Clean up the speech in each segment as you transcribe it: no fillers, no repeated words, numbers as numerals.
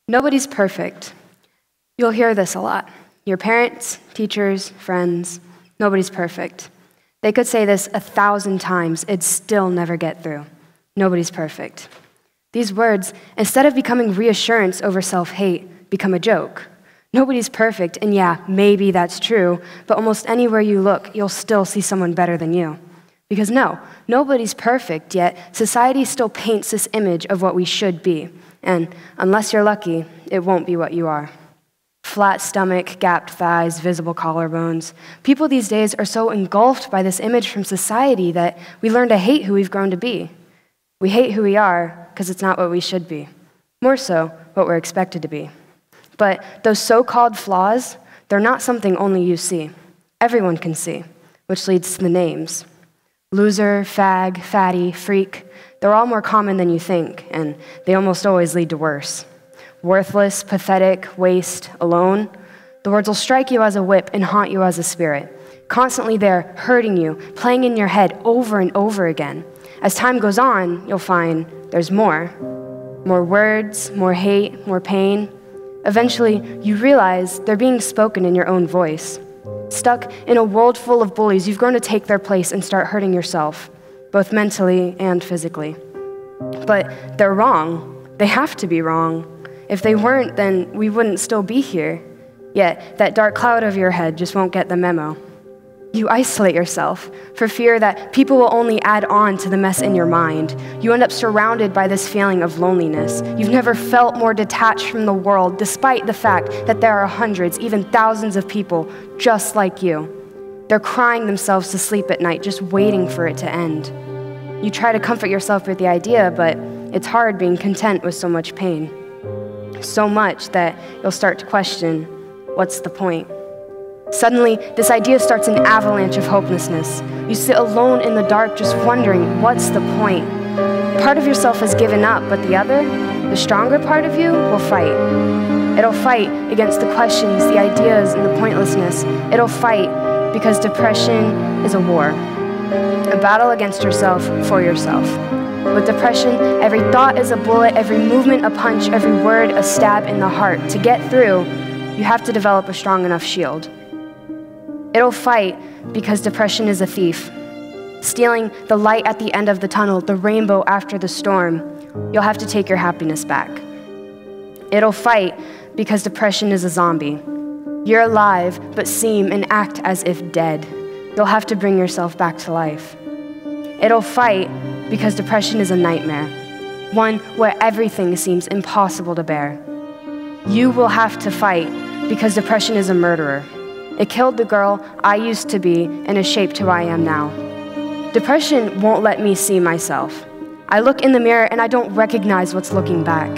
Nobody's perfect. You'll hear this a lot. Your parents, teachers, friends, nobody's perfect. They could say this 1,000 times, it'd still never get through. Nobody's perfect. These words, instead of becoming reassurance over self-hate, become a joke. Nobody's perfect, and yeah, maybe that's true, but almost anywhere you look, you'll still see someone better than you. Because no, nobody's perfect, yet society still paints this image of what we should be. And unless you're lucky, it won't be what you are. Flat stomach, gapped thighs, visible collarbones. People these days are so engulfed by this image from society that we learn to hate who we've grown to be. We hate who we are because it's not what we should be. More so, what we're expected to be. But those so-called flaws, they're not something only you see. Everyone can see, which leads to the names. Loser, fag, fatty, freak, they're all more common than you think, and they almost always lead to worse. Worthless, pathetic, waste, alone. The words will strike you as a whip and haunt you as a spirit, constantly there, hurting you, playing in your head over and over again. As time goes on, you'll find there's more. More words, more hate, more pain. Eventually, you realize they're being spoken in your own voice. Stuck in a world full of bullies, you've grown to take their place and start hurting yourself, both mentally and physically. But they're wrong. They have to be wrong. If they weren't, then we wouldn't still be here. Yet, that dark cloud over your head just won't get the memo. You isolate yourself for fear that people will only add on to the mess in your mind. You end up surrounded by this feeling of loneliness. You've never felt more detached from the world, despite the fact that there are hundreds, even thousands of people just like you. They're crying themselves to sleep at night, just waiting for it to end. You try to comfort yourself with the idea, but it's hard being content with so much pain. So much that you'll start to question, what's the point? Suddenly, this idea starts an avalanche of hopelessness. You sit alone in the dark just wondering, what's the point? Part of yourself has given up, but the other, the stronger part of you, will fight. It'll fight against the questions, the ideas, and the pointlessness. It'll fight because depression is a war, a battle against yourself for yourself. With depression, every thought is a bullet, every movement a punch, every word a stab in the heart. To get through, you have to develop a strong enough shield. It'll fight because depression is a thief, stealing the light at the end of the tunnel, the rainbow after the storm. You'll have to take your happiness back. It'll fight because depression is a zombie. You're alive, but seem and act as if dead. You'll have to bring yourself back to life. It'll fight because depression is a nightmare, one where everything seems impossible to bear. You will have to fight because depression is a murderer. It killed the girl I used to be and has shaped who I am now. Depression won't let me see myself. I look in the mirror and I don't recognize what's looking back.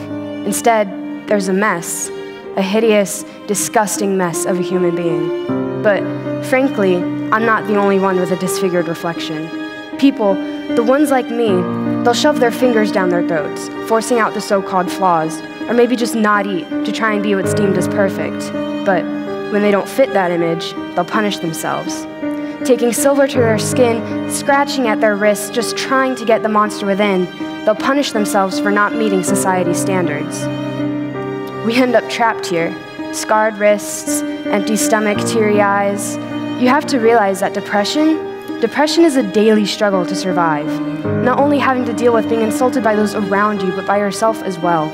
Instead, there's a mess, a hideous, disgusting mess of a human being. But frankly, I'm not the only one with a disfigured reflection. People, the ones like me, they'll shove their fingers down their throats, forcing out the so-called flaws, or maybe just not eat to try and be what's deemed as perfect. But when they don't fit that image, they'll punish themselves. Taking silver to their skin, scratching at their wrists, just trying to get the monster within, they'll punish themselves for not meeting society's standards. We end up trapped here, scarred wrists, empty stomach, teary eyes. You have to realize that depression is a daily struggle to survive, not only having to deal with being insulted by those around you, but by yourself as well.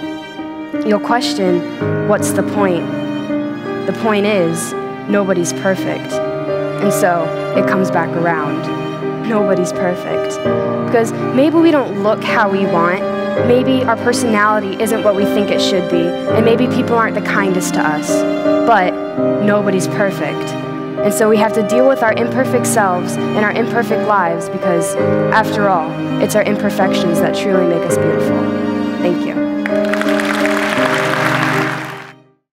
You'll question, what's the point? The point is, nobody's perfect. And so, it comes back around. Nobody's perfect. Because maybe we don't look how we want, maybe our personality isn't what we think it should be, and maybe people aren't the kindest to us. But nobody's perfect. And so we have to deal with our imperfect selves and our imperfect lives because, after all, it's our imperfections that truly make us beautiful. Thank you.